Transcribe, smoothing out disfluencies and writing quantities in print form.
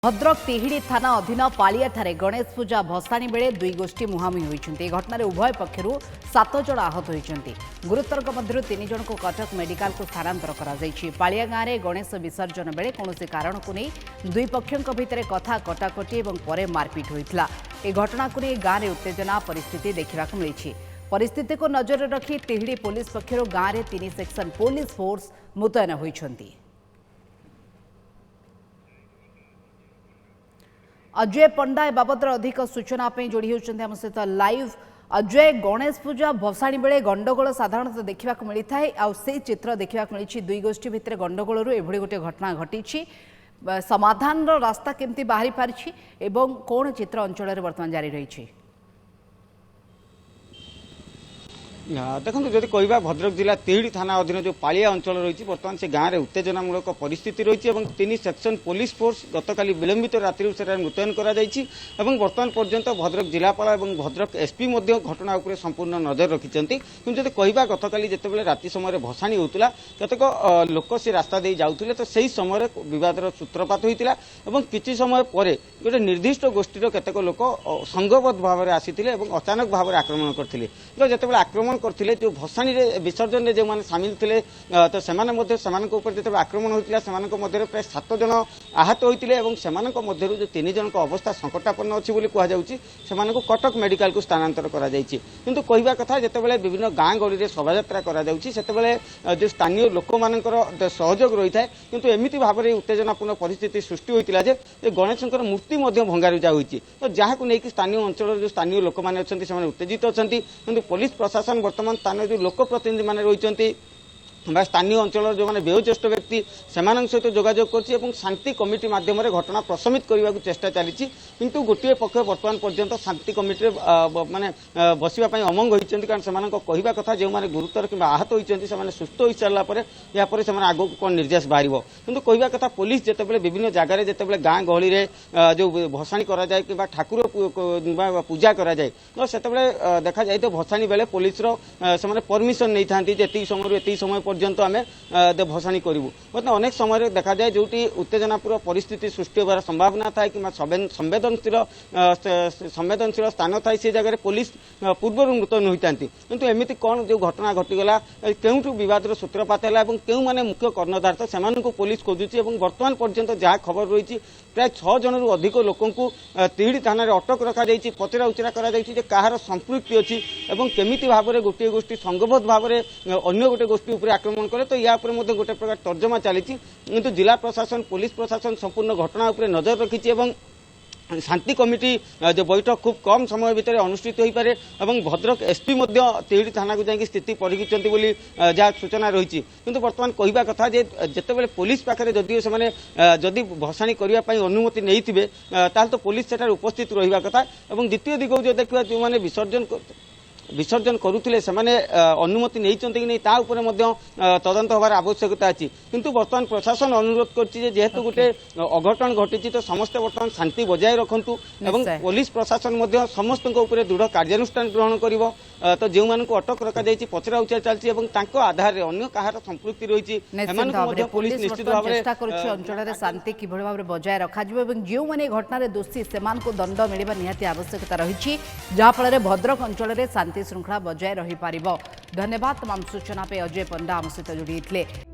भद्रक तिहिड़ी थाना अधीन पालियाठारे गणेश पूजा भसाणी बेले दुई गोष्ठी मुहांमुही होती। घटना उभय पक्षर 7 जन आहत होती। गुरुतर मध्य 3 जन को कटक मेडिकल को स्थानांतर कर पालिया गाँव में गणेश विसर्जन बेले कौन कारण को नहीं दुई पक्षों भितर कथा कटाकटी और पर मारपिट होता। यह घटना को नहीं गाँव में उत्तेजना परिस्थिति देखा मिली। परिस्थिति को नजर रखी तिहिड़ी पुलिस पक्षर गाँव में 3 सेक्शन पुलिस फोर्स मुतयन होती। अजय पंडा ए बाबद अधिक सूचना जोड़ी होती आम सहित लाइव। अजय, गणेश पूजा भसाणी बेले गंडगोल साधारणतः देखा मिली थाए से चित्र देखा मिली। दुई गोष्ठी भितर गंडगोल एभली गोटे घटना घटी। समाधान रास्ता केमती बाहरी पारिछि एवं कौन चित्र अंचल बर्तमान जारी रही? देखो जब कह भद्रक जिला तिहिड़ी थाना अधीन जो पालिया अंचल रही बर्तमान से गाँव में उत्तेजनामूलक परिस्थिति रही। 3 सेक्शन पुलिस फोर्स गतकाली विलंबित रात्रि से मुतयन करवर्तमान पर्यंत भद्रक जिलापाल और भद्रक एसपी घटना उपर संपूर्ण नजर रखिंट। कि जब कह गतकाली जिते राति समय भसाणी होता केतक लोक से रास्ता दे जाते तो सही समय बदर सूत्रपात होता और किसी समय पर गोटे निर्दिष्ट गोष्ठीर केतक लोक संघबद्ध भाव में आसी अचानक भाव में आक्रमण करते। तो जिते आक्रमण करथिले जो भसाणी विसर्जन रे जो माने शामिल थिले तो सेमाने मध्ये सेमानक ऊपर जते आक्रमण होतिला सेमानक मध्ये प्राय 7 जन आहत होइतिले एवं सेमानक मध्ये जो 3 जन को अवस्था संकटापन्न अछि बोली कहआ जाउछि। सेमानक कटक मेडिकल को स्थानांतर करा जाइछि। किंतु कहिबा कथा जते बेले विभिन्न गां गळी रे शोभा यात्रा करा जाउछि सेते बेले जो स्थानीय लोक मानकर सहयोग रही थाए। किंतु एमिति भाव में उत्तेजनापूर्ण परिस्थिति सृष्टि होइतिला जे गणेशंकर मूर्ति मध्ये भंगारुजा होइछि। तो जहाकु नेकी स्थानीय अंचल जो स्थानीय लोक माने अछंती सेमाने उत्तेजित अछंती। किंतु पुलिस प्रशासन वर्तमान स्थानीय जो लोक प्रतिनिधि मान रही स्थानीय अंचल जो मैंने वयोज्येष्ठ व्यक्ति से सहित जोगाजोग कर शांति कमिटी माध्यम घटना प्रशमित करने को चेष्टा चली। किंतु गोटे पक्ष वर्तमान पर्यंत शांति कमिटी माने बसवाई अमंग होती कारण से कहवा कथा जो मैंने गुरुतर कि आहत होती सुस्थ हो सारापर यापर से आगे कौन निर्देश बाहर। किंतु कहवा कथा पुलिस जिते विभिन्न जगार जिते गाँ गहली जो भसाणी कराए कि ठाकुर पूजा कराए तो से देखा जाए तो भसाणी बेले पुलिस परमिशन नहीं था ये समय पर्यंत आम भसाणी करूँ। मतलब अनेक समय देखा जाए जो उत्तेजनापूर्ण परिस्थिति सृष्टि होवार संभावना था कि संवेदनशील स्थान था से जगह पुलिस पूर्व मुतयन होता। किंतु एमती कौन जो घटना घटीगला क्यों बदर सूत्रपात है और क्यों मैंने मुख्य कर्णधार से पुलिस खोजुची। बर्तमान पर्यंत जहाँ खबर रही प्राय 6 जन रु अधिक लोक तिहिड़ी थाना अटक रखा पचरा उचरा कहार संपृक्ति अच्छी और केमिति भाव में गोटे गोष्ठी संघबद्ध भाव में अन्य गोटे गोष्ठी उपर आक्रमण करे तो या गोटे प्रकार तर्जमा चली। किंतु जिला प्रशासन पुलिस प्रशासन संपूर्ण घटना उपर नजर रखी और शांति कमिटी जो बैठक खूब कम समय भितर अनुष्ठित हो पारे और भद्रक एसपी तिहिड़ी थाना को जाकि स्थिति परीक्षित बोली जहाँ सूचना रही। किंतु वर्तमान कहवा कथा जिते बड़े पुलिस पाखे जदि से जदि भसाणी करने अनुमति नहीं थे तो पुलिस सेठार उपस्थित रहा कथा। और द्वितीय दिग जो देखा जो मैंने विसर्जन करुले से अनुमति नहीं कि नहीं तदंत हबार आवश्यकता अच्छी। किंतु वर्तमान प्रशासन अनुरोध करेतु गोटे अघटन घटी तो समस्ते वर्तमान शांति बजाय रखु और पुलिस प्रशासन समस्त दृढ़ कार्यानुष्ठान ग्रहण कर तो जो मानक अटक रखा पचरा उचरा चलती आधार में अन्य कहार संपृक्ति रही पुलिस निश्चित भाव अंचल शांति कि भाव में बजाय रखा जो मैंने घटना दोषी से दंड मिलवा निहाती आवश्यकता रही जहाँफल भद्रक अंचल शांति श्रृंखला बजाय रही पारिबो। धन्यवाद तमाम सूचना पे अजय पंडा आम सहित जोड़ी।